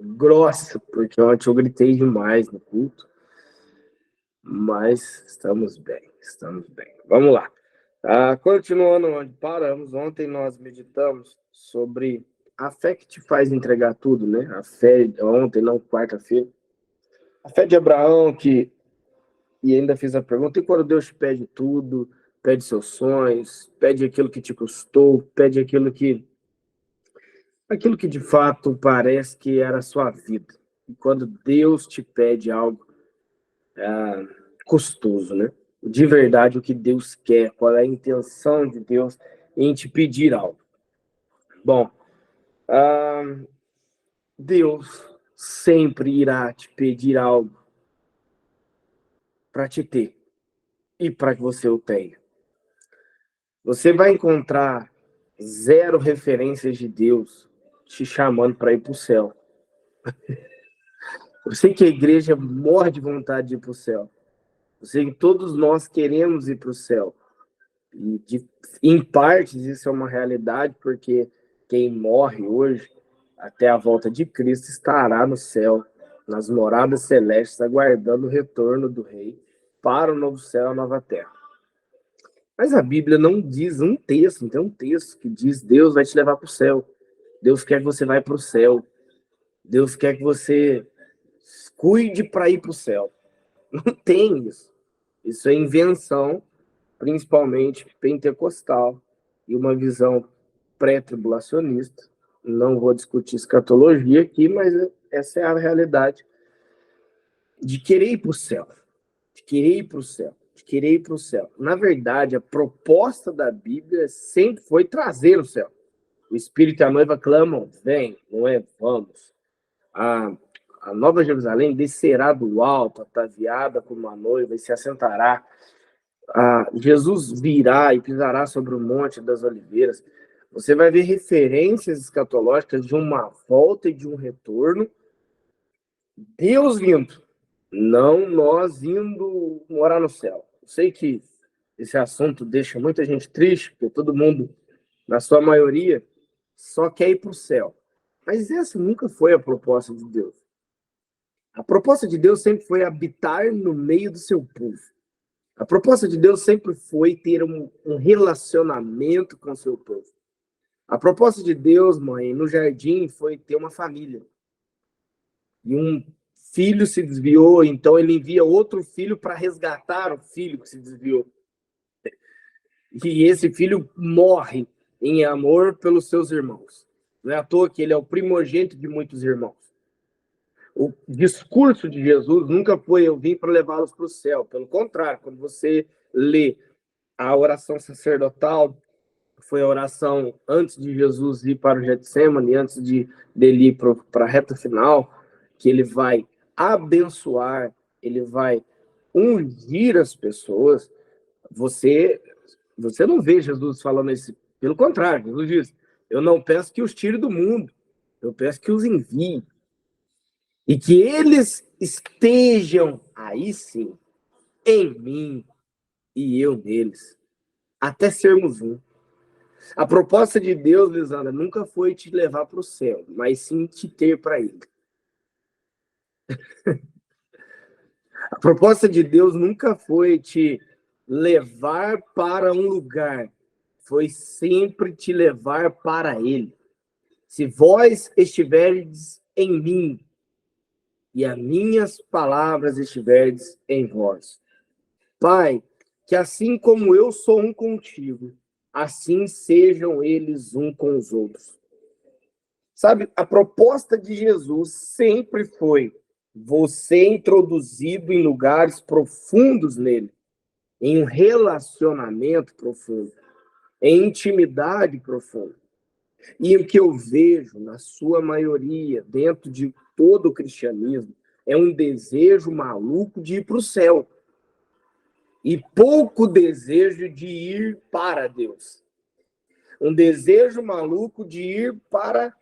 grossa, porque ontem eu gritei demais no culto, mas estamos bem, estamos bem. Vamos lá. Continuando onde paramos, ontem nós meditamos sobre a fé que te faz entregar tudo, né? A fé, ontem, não, quarta-feira, a fé de Abraão, e ainda fiz a pergunta, e quando Deus te pede tudo, pede seus sonhos, pede aquilo que te custou, pede aquilo que de fato parece que era a sua vida. E quando Deus te pede algo custoso, né? De verdade, o que Deus quer, qual é a intenção de Deus em te pedir algo. Bom, Deus sempre irá te pedir algo para te ter e para que você o tenha. Você vai encontrar zero referências de Deus te chamando para ir para o céu. Eu sei que a igreja morre de vontade de ir para o céu. Eu sei que todos nós queremos ir para o céu. E em partes isso é uma realidade, porque quem morre hoje, até a volta de Cristo, estará no céu, nas moradas celestes, aguardando o retorno do Rei para o novo céu e a nova terra. Mas a Bíblia não diz um texto, não tem um texto que diz Deus vai te levar para o céu. Deus quer que você vá para o céu. Deus quer que você cuide para ir para o céu. Não tem isso. Isso é invenção, principalmente pentecostal, e uma visão pré-tribulacionista. Não vou discutir escatologia aqui, mas essa é a realidade de querer ir para o céu. De querer ir para o céu. De querer ir para o céu. Na verdade, a proposta da Bíblia sempre foi trazer o céu. O Espírito e a noiva clamam, vem, não é vamos. A Nova Jerusalém descerá do alto, ataviada como uma noiva, e se assentará. Jesus virá e pisará sobre o Monte das Oliveiras. Você vai ver referências escatológicas de uma volta e de um retorno. Deus vindo, não nós indo morar no céu. Eu sei que esse assunto deixa muita gente triste, porque todo mundo, na sua maioria, só quer ir para o céu. Mas essa nunca foi a proposta de Deus. A proposta de Deus sempre foi habitar no meio do seu povo. A proposta de Deus sempre foi ter um relacionamento com o seu povo. A proposta de Deus, mãe, no jardim foi ter uma família. E um filho se desviou, então ele envia outro filho para resgatar o filho que se desviou. E esse filho morre em amor pelos seus irmãos. Não é à toa que ele é o primogênito de muitos irmãos. O discurso de Jesus nunca foi eu vim para levá-los para o céu. Pelo contrário, quando você lê a oração sacerdotal, foi a oração antes de Jesus ir para o Getsemane, antes de dele ir para a reta final, que ele vai abençoar, ele vai ungir as pessoas. Você não vê Jesus falando isso. Pelo contrário, Jesus diz, eu não peço que os tire do mundo, eu peço que os envie. E que eles estejam, aí sim, em mim e eu neles, até sermos um. A proposta de Deus, Lisandra, nunca foi te levar para o céu, mas sim te ter para ele. A proposta de Deus nunca foi te levar para um lugar, foi sempre te levar para ele. Se vós estiverdes em mim e as minhas palavras estiverdes em vós. Pai, que assim como eu sou um contigo, assim sejam eles um com os outros. Sabe, a proposta de Jesus sempre foi você introduzido em lugares profundos nele, em um relacionamento profundo, em intimidade profunda. E o que eu vejo, na sua maioria, dentro de todo o cristianismo, é um desejo maluco de ir para o céu. E pouco desejo de ir para Deus. Um desejo maluco de ir para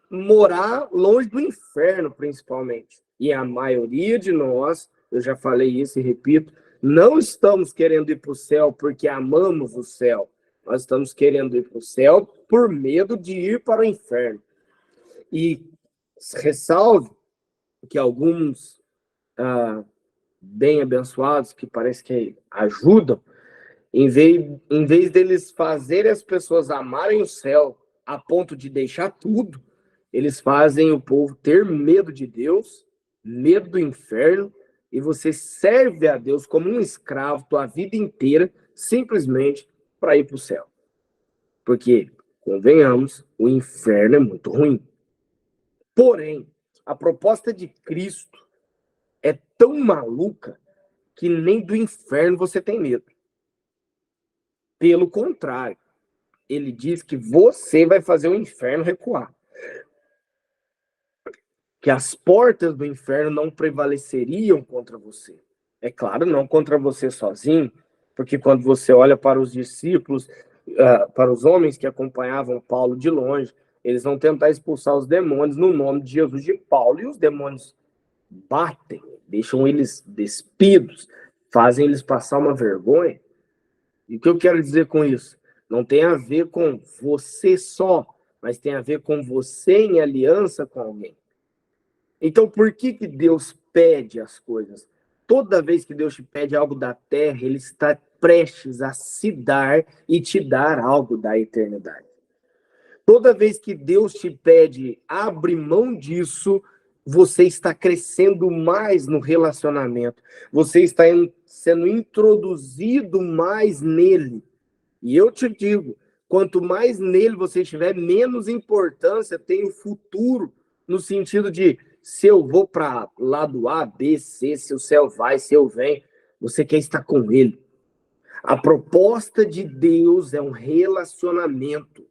morar longe do inferno, principalmente. E a maioria de nós, eu já falei isso e repito, não estamos querendo ir para o céu porque amamos o céu. Nós estamos querendo ir para o céu por medo de ir para o inferno. E Ressalve que alguns bem abençoados, que parece que ajudam, em vez deles fazerem as pessoas amarem o céu a ponto de deixar tudo, eles fazem o povo ter medo de Deus, medo do inferno, e você serve a Deus como um escravo tua vida inteira, simplesmente para ir para o céu. Porque, convenhamos, o inferno é muito ruim. Porém, a proposta de Cristo é tão maluca que nem do inferno você tem medo. Pelo contrário, ele diz que você vai fazer o inferno recuar. Que as portas do inferno não prevaleceriam contra você. É claro, não contra você sozinho, porque quando você olha para os discípulos, para os homens que acompanhavam Paulo de longe, eles vão tentar expulsar os demônios no nome de Jesus de Paulo, e os demônios batem, deixam eles despidos, fazem eles passar uma vergonha. E o que eu quero dizer com isso? Não tem a ver com você só, mas tem a ver com você em aliança com alguém. Então, por que Deus pede as coisas? Toda vez que Deus te pede algo da terra, Ele está prestes a se dar e te dar algo da eternidade. Toda vez que Deus te pede abre mão disso, você está crescendo mais no relacionamento. Você está sendo introduzido mais nele. E eu te digo, quanto mais nele você estiver, menos importância tem o futuro, no sentido de se eu vou para lado A, B, C, se o céu vai, se eu venho, você quer estar com ele. A proposta de Deus é um relacionamento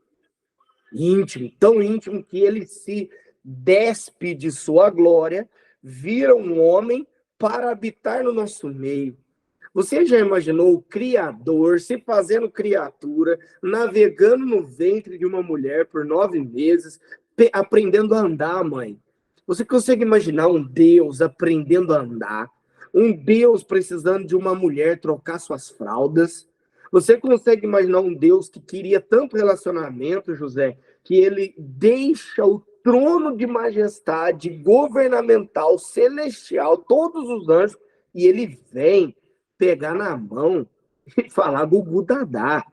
íntimo, tão íntimo que ele se despe de sua glória, vira um homem para habitar no nosso meio. Você já imaginou o Criador se fazendo criatura, navegando no ventre de uma mulher por 9 meses, aprendendo a andar, mãe? Você consegue imaginar um Deus aprendendo a andar? Um Deus precisando de uma mulher trocar suas fraldas? Você consegue imaginar um Deus que queria tanto relacionamento, José, que ele deixa o trono de majestade governamental, celestial, todos os anjos, e ele vem pegar na mão e falar Gugu Dadá.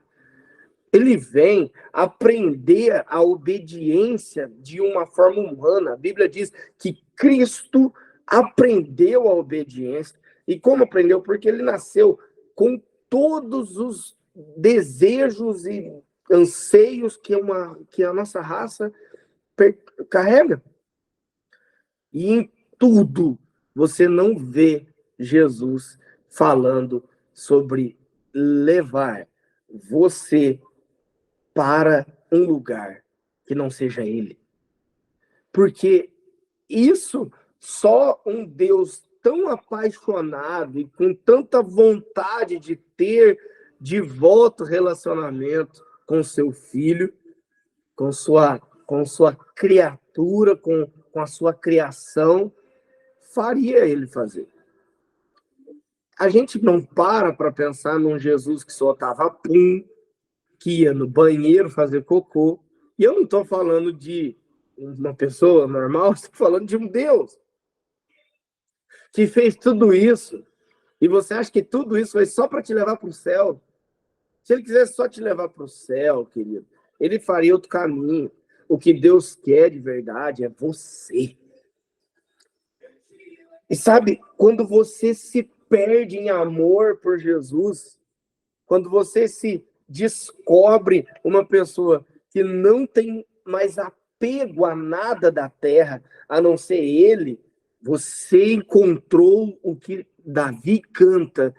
Ele vem aprender a obediência de uma forma humana. A Bíblia diz que Cristo aprendeu a obediência. E como aprendeu? Porque ele nasceu com todos os desejos e anseios que a nossa raça carrega. E em tudo você não vê Jesus falando sobre levar você para um lugar que não seja ele. Porque isso só um Deus tão apaixonado e com tanta vontade de ter de volta o relacionamento com seu filho, com sua criatura, com a sua criação, faria ele fazer. A gente não para pensar num Jesus que soltava pum, que ia no banheiro fazer cocô. E eu não estou falando de uma pessoa normal, estou falando de um Deus que fez tudo isso. E você acha que tudo isso foi só para te levar para o céu? Se ele quisesse só te levar para o céu, querido, ele faria outro caminho. O que Deus quer de verdade é você. E sabe, quando você se perde em amor por Jesus, quando você se descobre uma pessoa que não tem mais apego a nada da terra, a não ser ele, você encontrou o que Davi canta.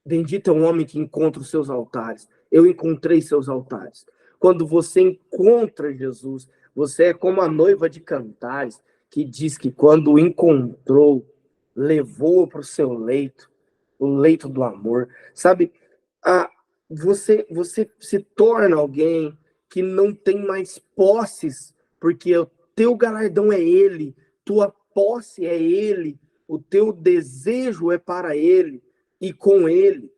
Bendito é o homem que encontra os seus altares. Eu encontrei seus altares. Quando você encontra Jesus, você é como a noiva de Cantares, que diz que quando o encontrou, levou para o seu leito, o leito do amor. Sabe, você se torna alguém que não tem mais posses, porque o teu galardão é ele, tua posse é ele, o teu desejo é para ele e com ele.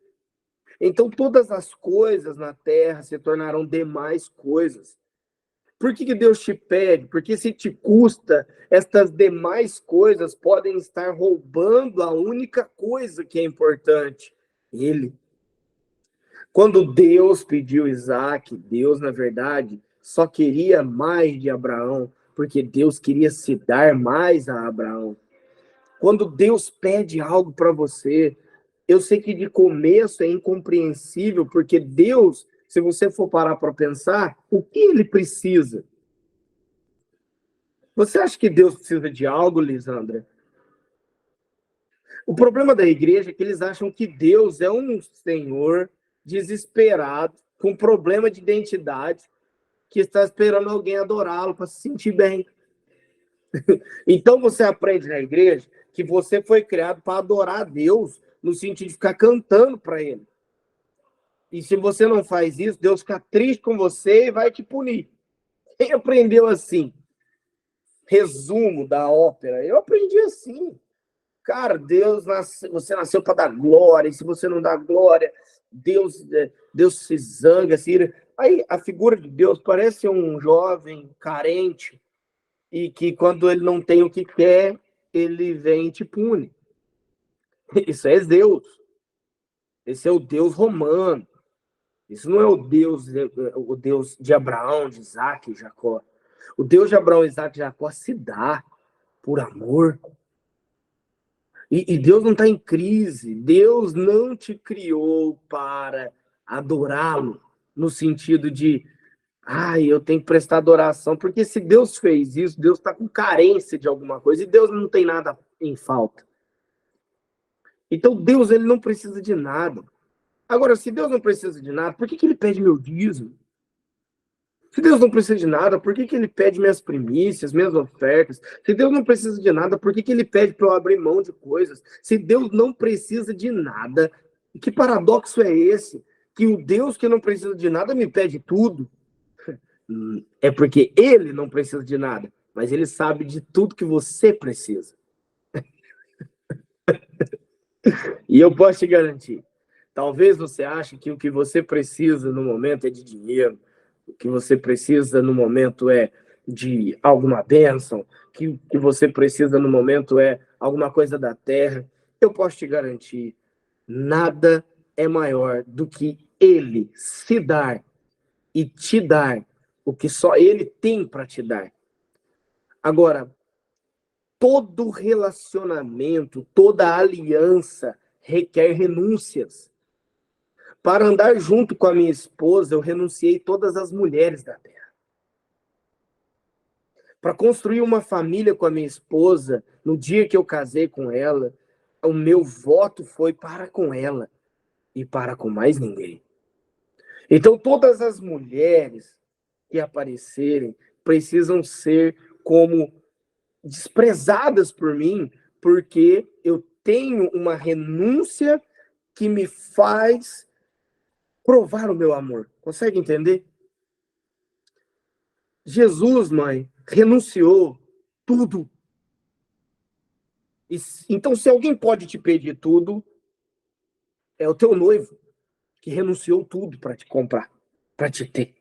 Então todas as coisas na terra se tornarão demais coisas. Por que Deus te pede? Porque se te custa, estas demais coisas podem estar roubando a única coisa que é importante, ele. Quando Deus pediu Isaac, Deus, na verdade, só queria mais de Abraão, porque Deus queria se dar mais a Abraão. Quando Deus pede algo para você, eu sei que de começo é incompreensível, porque Deus, se você for parar para pensar, o que ele precisa? Você acha que Deus precisa de algo, Lisandra? O problema da igreja é que eles acham que Deus é um senhor desesperado, com problema de identidade, que está esperando alguém adorá-lo para se sentir bem. Então você aprende na igreja que você foi criado para adorar a Deus, no sentido de ficar cantando para ele. E se você não faz isso, Deus fica triste com você e vai te punir. Quem aprendeu assim? Resumo da ópera. Eu aprendi assim. Cara, você nasceu para dar glória, e se você não dá glória, Deus se zanga. Assim. Aí a figura de Deus parece um jovem carente, e que quando ele não tem o que quer, ele vem e te pune. Isso é Deus. Esse é o Deus romano. Isso não é o Deus de Abraão, de Isaac e Jacó. O Deus de Abraão, Isaac e Jacó se dá por amor. E Deus não está em crise. Deus não te criou para adorá-lo, no sentido de, eu tenho que prestar adoração. Porque se Deus fez isso, Deus está com carência de alguma coisa. E Deus não tem nada em falta. Então Deus, ele não precisa de nada. Agora, se Deus não precisa de nada, por que ele pede meu dízimo? Se Deus não precisa de nada, por que ele pede minhas primícias, minhas ofertas? Se Deus não precisa de nada, por que ele pede para eu abrir mão de coisas? Se Deus não precisa de nada, que paradoxo é esse? Que o Deus que não precisa de nada me pede tudo? É porque ele não precisa de nada, mas ele sabe de tudo que você precisa. E eu posso te garantir, talvez você ache que o que você precisa no momento é de dinheiro, o que você precisa no momento é de alguma bênção, que o que você precisa no momento é alguma coisa da terra. Eu posso te garantir, nada é maior do que ele se dar e te dar o que só ele tem para te dar. Agora, todo relacionamento, toda aliança requer renúncias. Para andar junto com a minha esposa, eu renunciei todas as mulheres da terra. Para construir uma família com a minha esposa, no dia que eu casei com ela, o meu voto foi para com ela e para com mais ninguém. Então, todas as mulheres que aparecerem precisam ser como desprezadas por mim, porque eu tenho uma renúncia que me faz provar o meu amor. Consegue entender? Jesus, mãe, renunciou tudo. Então, se alguém pode te pedir tudo, é o teu noivo, que renunciou tudo para te comprar, para te ter.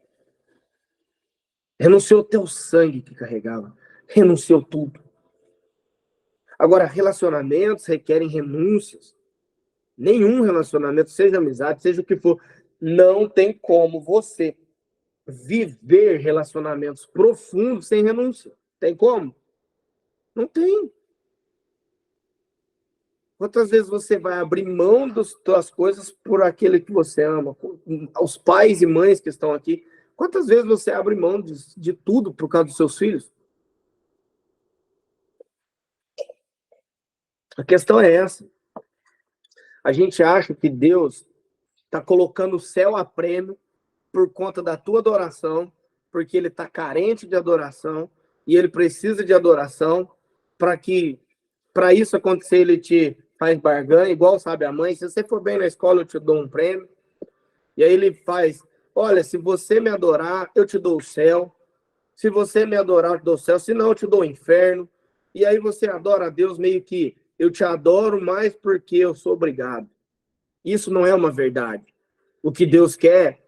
Renunciou o teu sangue que carregava. Renunciou tudo. Agora, relacionamentos requerem renúncias. Nenhum relacionamento, seja amizade, seja o que for, não tem como você viver relacionamentos profundos sem renúncia. Tem como? Não tem. Quantas vezes você vai abrir mão das suas coisas por aquele que você ama? Os pais e mães que estão aqui, quantas vezes você abre mão de tudo por causa dos seus filhos? A questão é essa. A gente acha que Deus está colocando o céu a prêmio por conta da tua adoração, porque ele está carente de adoração e ele precisa de adoração para isso acontecer, ele te faz barganha, igual sabe a mãe, se você for bem na escola eu te dou um prêmio, e aí ele faz, olha, se você me adorar, eu te dou o céu, se você me adorar, eu te dou o céu, se não, eu te dou o inferno, e aí você adora a Deus meio que, eu te adoro mais porque eu sou obrigado. Isso não é uma verdade. O que Deus quer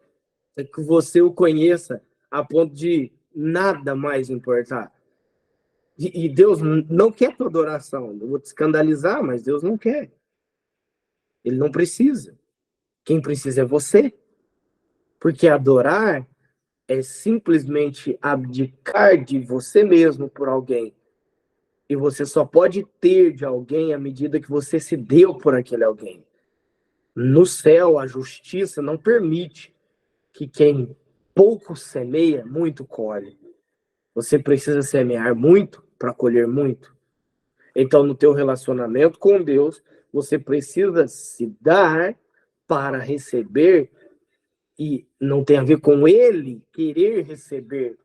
é que você o conheça a ponto de nada mais importar. E Deus não quer tua adoração. Eu vou te escandalizar, mas Deus não quer. Ele não precisa. Quem precisa é você. Porque adorar é simplesmente abdicar de você mesmo por alguém. E você só pode ter de alguém à medida que você se deu por aquele alguém. No céu, a justiça não permite que quem pouco semeia, muito colhe. Você precisa semear muito para colher muito. Então, no teu relacionamento com Deus, você precisa se dar para receber, e não tem a ver com ele querer receber,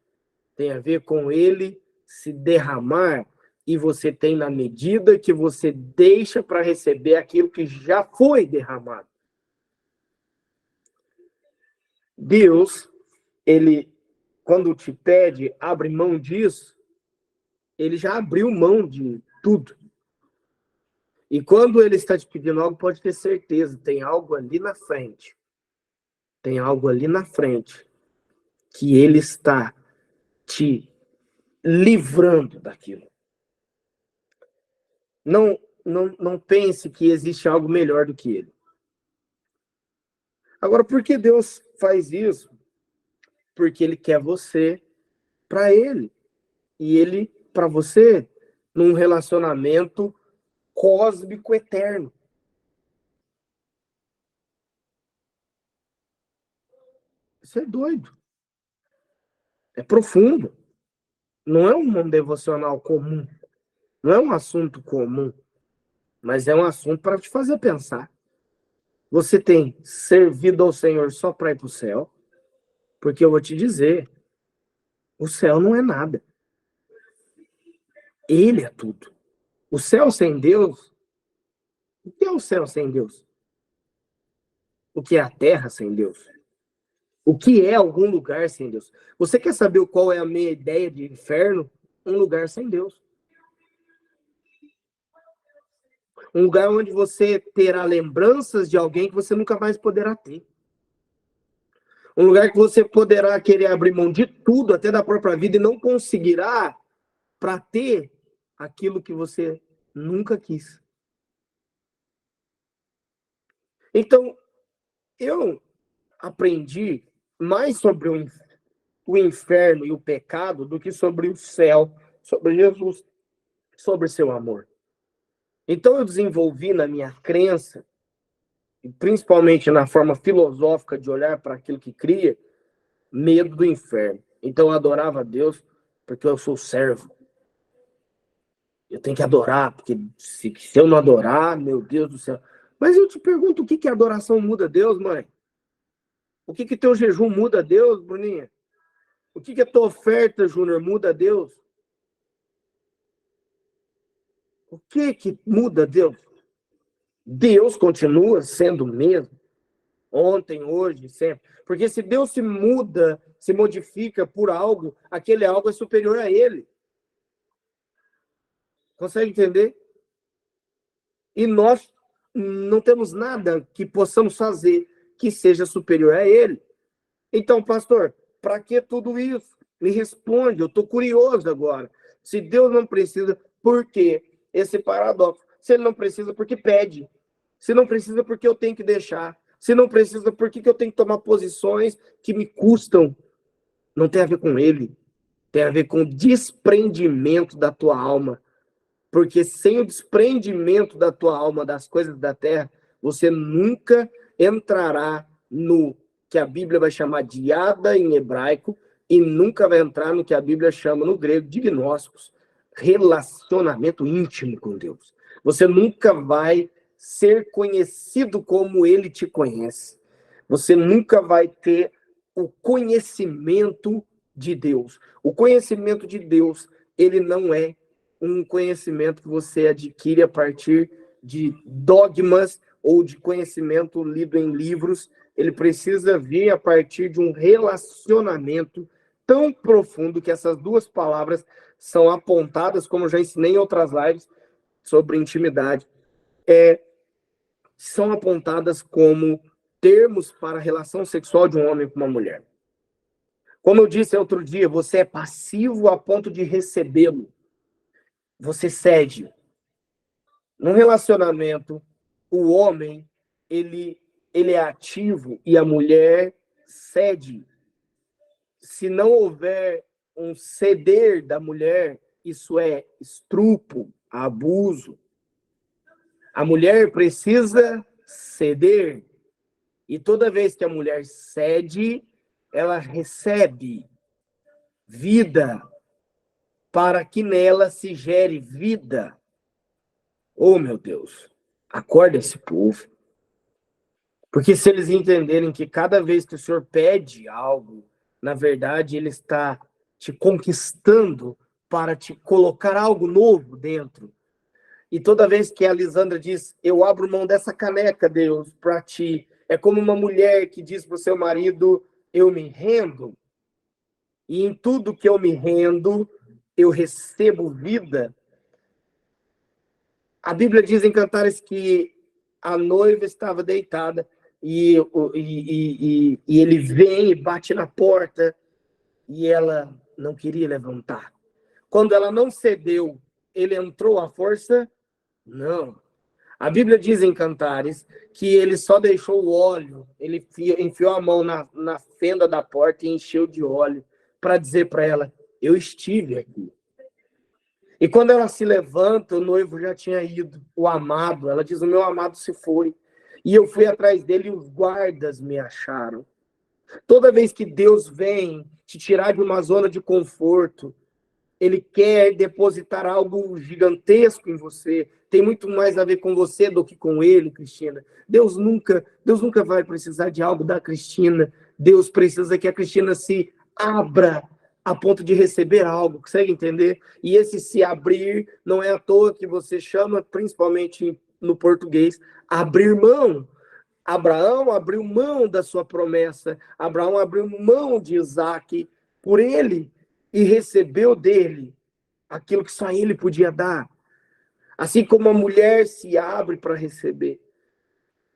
tem a ver com ele se derramar, e você tem na medida que você deixa para receber aquilo que já foi derramado. Deus, ele, quando te pede, abre mão disso, ele já abriu mão de tudo. E quando ele está te pedindo algo, pode ter certeza, tem algo ali na frente. Tem algo ali na frente que ele está te livrando daquilo. Não pense que existe algo melhor do que ele. Agora, por que Deus faz isso? Porque ele quer você para ele. E ele para você num relacionamento cósmico eterno. Isso é doido. É profundo. Não é um devocional comum. Não é um assunto comum. Mas é um assunto para te fazer pensar. Você tem servido ao Senhor só para ir para o céu? Porque eu vou te dizer, o céu não é nada. Ele é tudo. O céu sem Deus, o que é o céu sem Deus? O que é a terra sem Deus? O que é algum lugar sem Deus? Você quer saber qual é a minha ideia de inferno? Um lugar sem Deus. Um lugar onde você terá lembranças de alguém que você nunca mais poderá ter. Um lugar que você poderá querer abrir mão de tudo, até da própria vida, e não conseguirá para ter aquilo que você nunca quis. Então, eu aprendi mais sobre o inferno e o pecado do que sobre o céu, sobre Jesus, sobre seu amor. Então, eu desenvolvi na minha crença, e principalmente na forma filosófica de olhar para aquilo que cria, medo do inferno. Então, eu adorava a Deus porque eu sou servo. Eu tenho que adorar, porque se eu não adorar, meu Deus do céu. Mas eu te pergunto, o que a adoração muda Deus, mãe? O que teu jejum muda Deus, Bruninha? O que a tua oferta, Júnior, muda Deus? O que muda Deus? Deus continua sendo o mesmo, ontem, hoje, sempre. Porque se Deus se muda, se modifica por algo, aquele algo é superior a ele. Consegue entender? E nós não temos nada que possamos fazer que seja superior a ele. Então, pastor, para que tudo isso? Me responde, eu estou curioso agora. Se Deus não precisa, por quê? Esse paradoxo. Se ele não precisa, porque pede. Se não precisa, porque eu tenho que deixar. Se não precisa, por que eu tenho que tomar posições que me custam? Não tem a ver com ele. Tem a ver com o desprendimento da tua alma. Porque sem o desprendimento da tua alma das coisas da terra, você nunca entrará no que a Bíblia vai chamar de Yada em hebraico e nunca vai entrar no que a Bíblia chama no grego de gnósticos, relacionamento íntimo com Deus. Você nunca vai ser conhecido como ele te conhece. Você nunca vai ter o conhecimento de Deus. O conhecimento de Deus, ele não é um conhecimento que você adquire a partir de dogmas ou de conhecimento lido em livros. Ele precisa vir a partir de um relacionamento tão profundo que essas duas palavras são apontadas, como eu já ensinei em outras lives sobre intimidade, são apontadas como termos para a relação sexual de um homem com uma mulher. Como eu disse outro dia, você é passivo a ponto de recebê-lo. Você cede. No relacionamento, o homem, ele é ativo e a mulher cede. Se não houver um ceder da mulher, isso é estrupo, abuso. A mulher precisa ceder. E toda vez que a mulher cede, ela recebe vida para que nela se gere vida. Oh, meu Deus, acorda esse povo. Porque se eles entenderem que cada vez que o Senhor pede algo, na verdade, ele está te conquistando para te colocar algo novo dentro. E toda vez que a Lisandra diz, eu abro mão dessa caneca, Deus, para ti, é como uma mulher que diz para o seu marido, eu me rendo, e em tudo que eu me rendo, eu recebo vida. A Bíblia diz em Cantares que a noiva estava deitada, e ele vem e bate na porta, e ela não queria levantar. Quando ela não cedeu, ele entrou à força? Não. A Bíblia diz em Cantares que ele só deixou o óleo, ele enfiou a mão na fenda da porta e encheu de óleo para dizer para ela, eu estive aqui. E quando ela se levanta, o noivo já tinha ido, o amado, ela diz, o meu amado se foi. E eu fui atrás dele e os guardas me acharam. Toda vez que Deus vem te tirar de uma zona de conforto, ele quer depositar algo gigantesco em você. Tem muito mais a ver com você do que com ele, Cristina. Deus nunca vai precisar de algo da Cristina. Deus precisa que a Cristina se abra a ponto de receber algo. Consegue entender? E esse se abrir não é à toa que você chama, principalmente no português, abrir mão. Abraão abriu mão da sua promessa. Abraão abriu mão de Isaac por ele e recebeu dele aquilo que só ele podia dar. Assim como a mulher se abre para receber.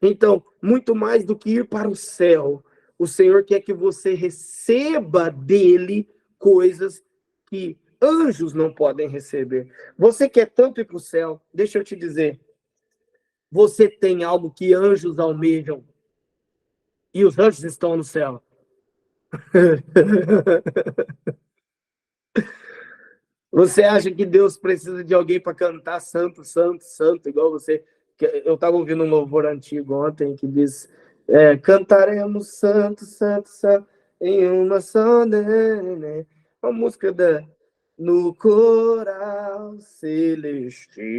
Então, muito mais do que ir para o céu, o Senhor quer que você receba dele coisas que anjos não podem receber. Você quer tanto ir para o céu, deixa eu te dizer, você tem algo que anjos almejam e os anjos estão no céu. Você acha que Deus precisa de alguém para cantar santo, santo, santo, igual você? Eu estava ouvindo um louvor antigo ontem que diz, cantaremos santo, santo, santo, em uma só, né? Uma música no coral celestial.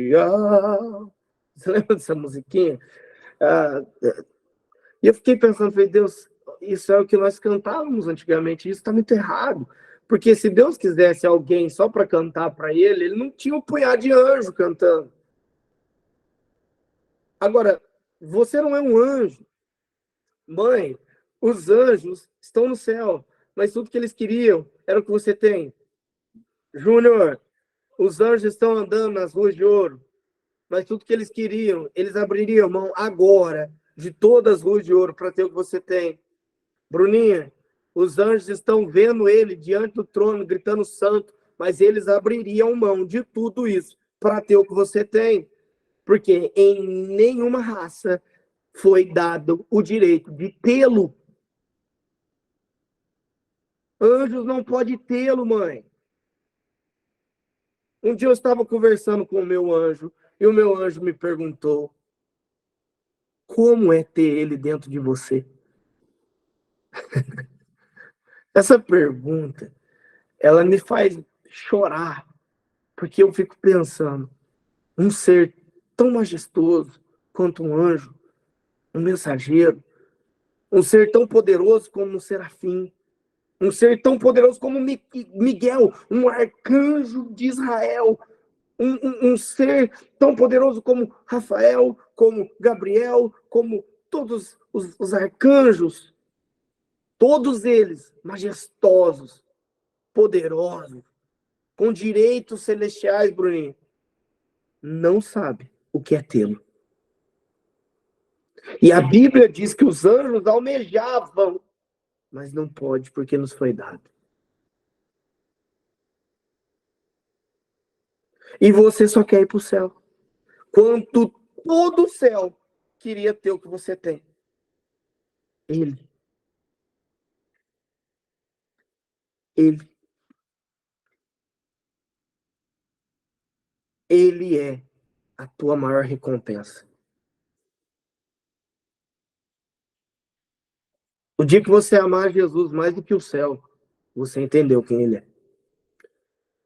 Você lembra dessa musiquinha? E eu fiquei pensando, falei, Deus, isso é o que nós cantávamos antigamente, isso está muito errado. Porque se Deus quisesse alguém só para cantar para ele não tinha um punhado de anjo cantando. Agora, você não é um anjo. Mãe, os anjos estão no céu, mas tudo que eles queriam era o que você tem. Júnior, os anjos estão andando nas ruas de ouro, mas tudo que eles queriam, eles abririam mão agora de todas as ruas de ouro para ter o que você tem. Bruninha, os anjos estão vendo ele diante do trono, gritando santo, mas eles abririam mão de tudo isso para ter o que você tem. Porque em nenhuma raça foi dado o direito de tê-lo. Anjos não pode tê-lo, mãe. Um dia eu estava conversando com o meu anjo, e o meu anjo me perguntou, como é ter ele dentro de você? Essa pergunta, ela me faz chorar, porque eu fico pensando, um ser tão majestoso quanto um anjo, um mensageiro, um ser tão poderoso como um serafim, um ser tão poderoso como Miguel, um arcanjo de Israel, um ser tão poderoso como Rafael, como Gabriel, como todos os arcanjos, todos eles majestosos, poderosos, com direitos celestiais, Bruninho, não sabe o que é tê-lo. E a Bíblia diz que os anjos almejavam, mas não pode, porque nos foi dado. E você só quer ir para o céu. Quanto todo o céu queria ter o que você tem. Ele. Ele. Ele é a tua maior recompensa. O dia que você amar Jesus mais do que o céu, você entendeu quem ele é.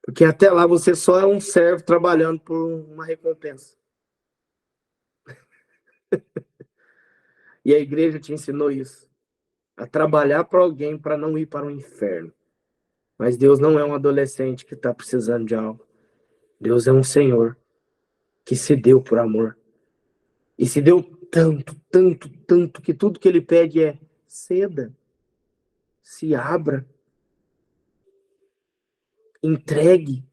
Porque até lá você só é um servo trabalhando por uma recompensa. E a igreja te ensinou isso. A trabalhar para alguém para não ir para o inferno. Mas Deus não é um adolescente que está precisando de algo. Deus é um Senhor que se deu por amor. E se deu tanto, tanto, tanto, que tudo que ele pede é ceda, se abra, entregue.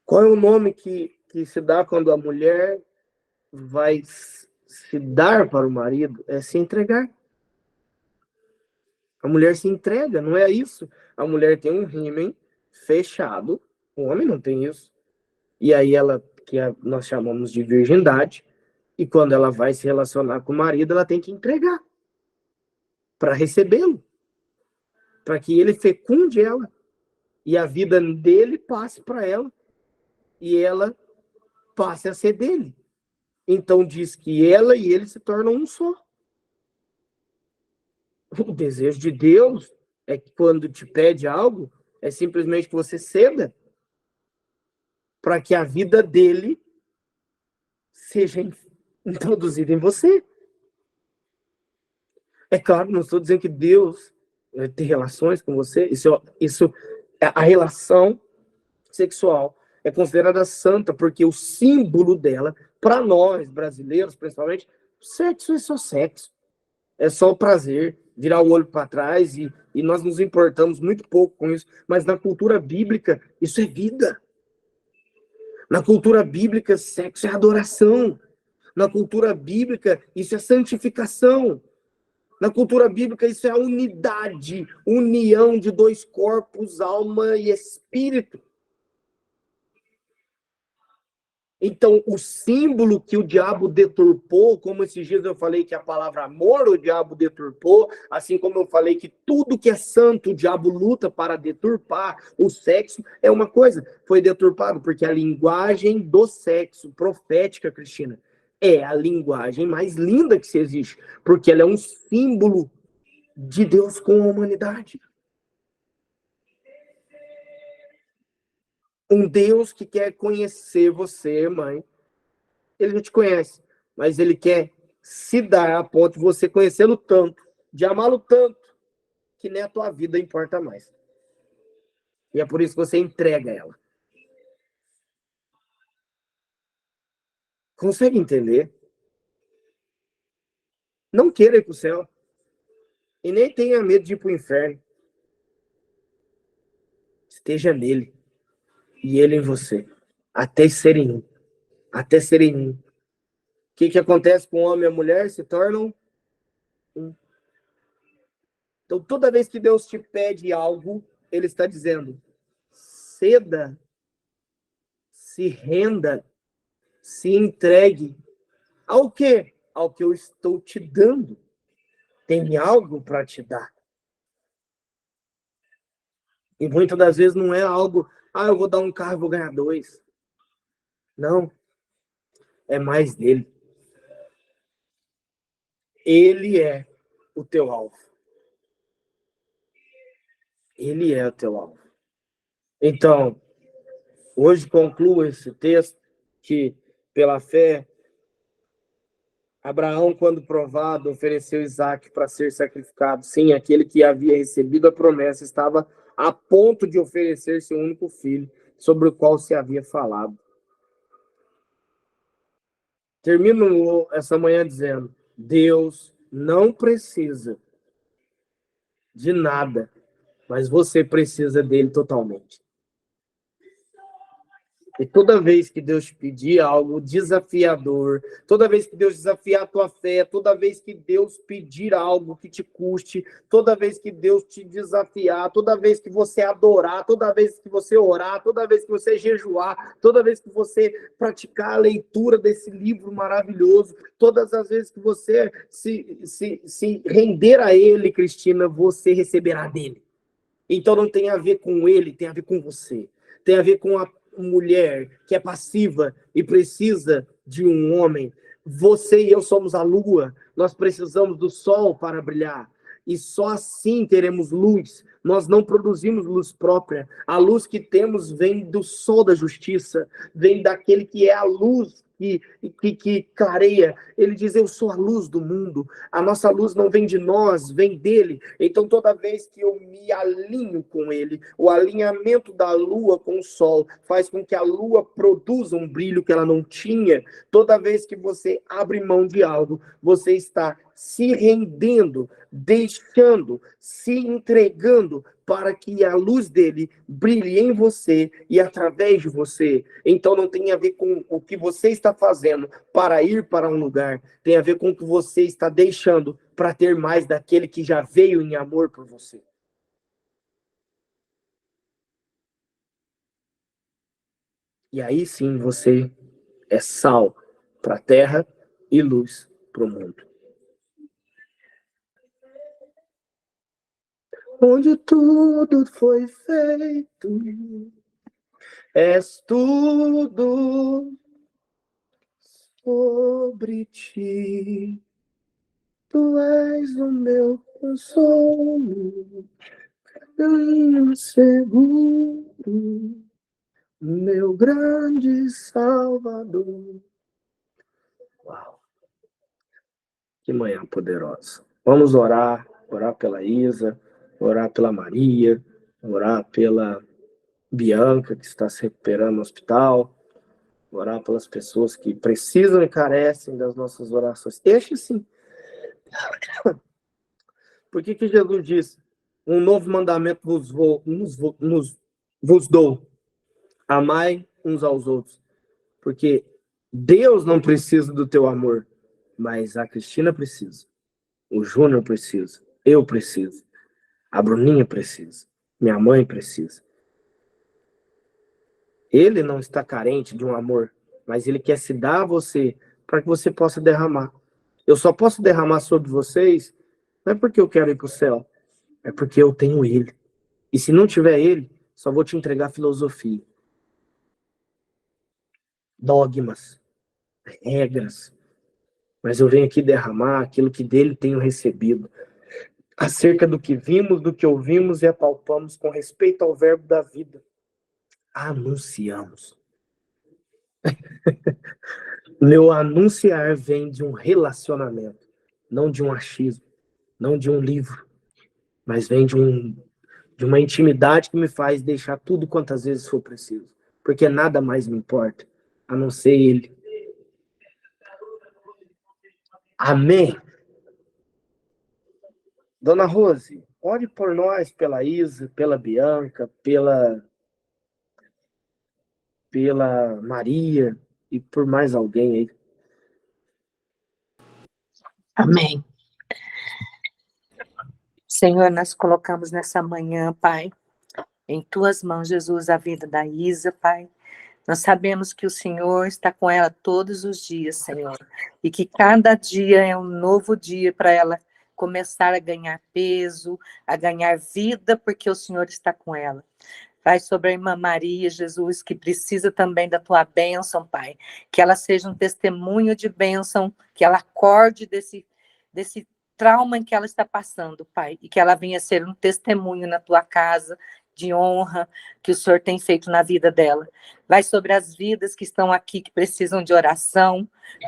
Qual é o nome que se dá quando a mulher vai se dar para o marido? É se entregar. A mulher se entrega, não é isso? A mulher tem um rímen fechado, o homem não tem isso. E aí ela, nós chamamos de virgindade, e quando ela vai se relacionar com o marido, ela tem que entregar para recebê-lo, para que ele fecunde ela e a vida dele passe para ela e ela passe a ser dele. Então diz que ela e ele se tornam um só. O desejo de Deus é que quando te pede algo, é simplesmente que você ceda para que a vida dele seja introduzida em você. É claro, não estou dizendo que Deus tem relações com você. Isso, a relação sexual é considerada santa, porque o símbolo dela, para nós brasileiros, principalmente, sexo é só sexo. É só o prazer, virar o olho para trás, e nós nos importamos muito pouco com isso. Mas na cultura bíblica, isso é vida. Na cultura bíblica, sexo é adoração. Na cultura bíblica, isso é santificação. Na cultura bíblica, isso é a unidade, união de dois corpos, alma e espírito. Então, o símbolo que o diabo deturpou, como esses dias eu falei que a palavra amor o diabo deturpou, assim como eu falei que tudo que é santo o diabo luta para deturpar, o sexo é uma coisa, foi deturpado, porque a linguagem do sexo profética, Cristina, é a linguagem mais linda que se existe, porque ela é um símbolo de Deus com a humanidade. Um Deus que quer conhecer você, mãe. Ele não te conhece, mas ele quer se dar a ponto de você conhecê-lo tanto, de amá-lo tanto, que nem a tua vida importa mais. E é por isso que você entrega ela. Consegue entender? Não queira ir para o céu. E nem tenha medo de ir para o inferno. Esteja nele. E ele em você. Até serem um. Até serem um. O que acontece com o homem e a mulher? Se tornam um. Então, toda vez que Deus te pede algo, ele está dizendo: ceda, se renda, se entregue. Ao quê? Ao que eu estou te dando. Tem algo para te dar. E muitas das vezes não é algo, eu vou dar um carro e vou ganhar 2. Não. É mais dele. Ele é o teu alvo. Ele é o teu alvo. Então, hoje concluo esse texto que, pela fé, Abraão, quando provado, ofereceu Isaque para ser sacrificado. Sim, aquele que havia recebido a promessa estava a ponto de oferecer seu único filho, sobre o qual se havia falado. Termino essa manhã dizendo: Deus não precisa de nada, mas você precisa dele totalmente. E toda vez que Deus te pedir algo desafiador, toda vez que Deus desafiar a tua fé, toda vez que Deus pedir algo que te custe, toda vez que Deus te desafiar, toda vez que você adorar, toda vez que você orar, toda vez que você jejuar, toda vez que você praticar a leitura desse livro maravilhoso, todas as vezes que você se render a ele, Cristina, você receberá dele. Então não tem a ver com ele, tem a ver com você. Tem a ver com a mulher que é passiva e precisa de um homem. Você e eu somos a lua, nós precisamos do sol para brilhar. E só assim teremos luz. Nós não produzimos luz própria. A luz que temos vem do sol da justiça, vem daquele que é a luz que clareia. Ele diz: eu sou a luz do mundo. A nossa luz não vem de nós, vem dele. Então, toda vez que eu me alinho com ele, o alinhamento da lua com o sol faz com que a lua produza um brilho que ela não tinha. Toda vez que você abre mão de algo, você está se rendendo, deixando, se entregando para que a luz dele brilhe em você e através de você. Então não tem a ver com o que você está fazendo para ir para um lugar, tem a ver com o que você está deixando para ter mais daquele que já veio em amor por você. E aí sim você é sal para a terra e luz para o mundo. Onde tudo foi feito, és tudo sobre ti. Tu és o meu consolo, caminho seguro, meu grande Salvador. Uau, que manhã poderosa. Vamos orar pela Isa, orar pela Maria, orar pela Bianca, que está se recuperando no hospital, orar pelas pessoas que precisam e carecem das nossas orações. Este sim. Por que Jesus disse: um novo mandamento vos dou, amai uns aos outros? Porque Deus não precisa do teu amor, mas a Cristina precisa, o Júnior precisa, eu preciso, a Bruninha precisa, minha mãe precisa. Ele não está carente de um amor, mas ele quer se dar a você para que você possa derramar. Eu só posso derramar sobre vocês, não é porque eu quero ir para o céu, é porque eu tenho ele. E se não tiver ele, só vou te entregar filosofia, dogmas, regras. Mas eu venho aqui derramar aquilo que dele tenho recebido, acerca do que vimos, do que ouvimos e apalpamos com respeito ao verbo da vida. Anunciamos. Meu anunciar vem de um relacionamento, não de um achismo, não de um livro, mas vem de uma intimidade que me faz deixar tudo quantas vezes for preciso, porque nada mais me importa, a não ser ele. Amém? Dona Rose, ore por nós, pela Isa, pela Bianca, pela Maria e por mais alguém aí. Amém. Senhor, nós colocamos nessa manhã, Pai, em Tuas mãos, Jesus, a vida da Isa, Pai. Nós sabemos que o Senhor está com ela todos os dias, Senhor, e que cada dia é um novo dia para ela começar a ganhar peso, a ganhar vida, porque o Senhor está com ela. Pai, sobre a irmã Maria, Jesus, que precisa também da tua bênção, Pai. Que ela seja um testemunho de bênção, que ela acorde desse trauma em que ela está passando, Pai. E que ela venha ser um testemunho na tua casa, de honra, que o Senhor tem feito na vida dela. Vai sobre as vidas que estão aqui, que precisam de oração.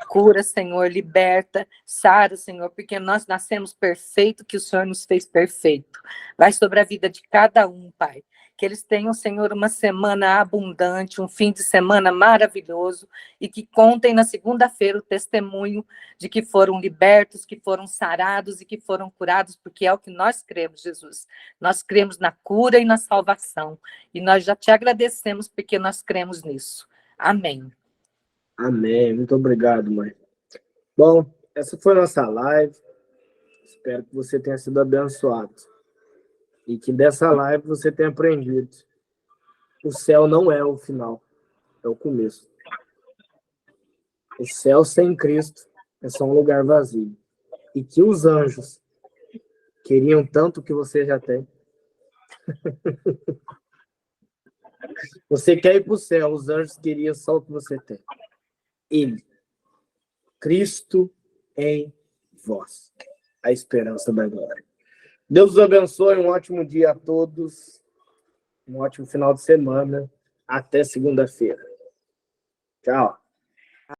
Cura, Senhor, liberta, sara, Senhor, porque nós nascemos perfeito, que o Senhor nos fez perfeito. Vai sobre a vida de cada um, Pai. Que eles tenham, Senhor, uma semana abundante, um fim de semana maravilhoso, e que contem na segunda-feira o testemunho de que foram libertos, que foram sarados e que foram curados, porque é o que nós cremos, Jesus. Nós cremos na cura e na salvação, e nós já te agradecemos porque nós cremos nisso. Amém. Amém. Muito obrigado, mãe. Bom, essa foi a nossa live. Espero que você tenha sido abençoado. E que dessa live você tenha aprendido. O céu não é o final, é o começo. O céu sem Cristo é só um lugar vazio. E que os anjos queriam tanto que você já tem. Você quer ir para o céu, os anjos queriam só o que você tem. Ele, Cristo em vós, a esperança da glória. Deus os abençoe, um ótimo dia a todos, um ótimo final de semana, até segunda-feira. Tchau.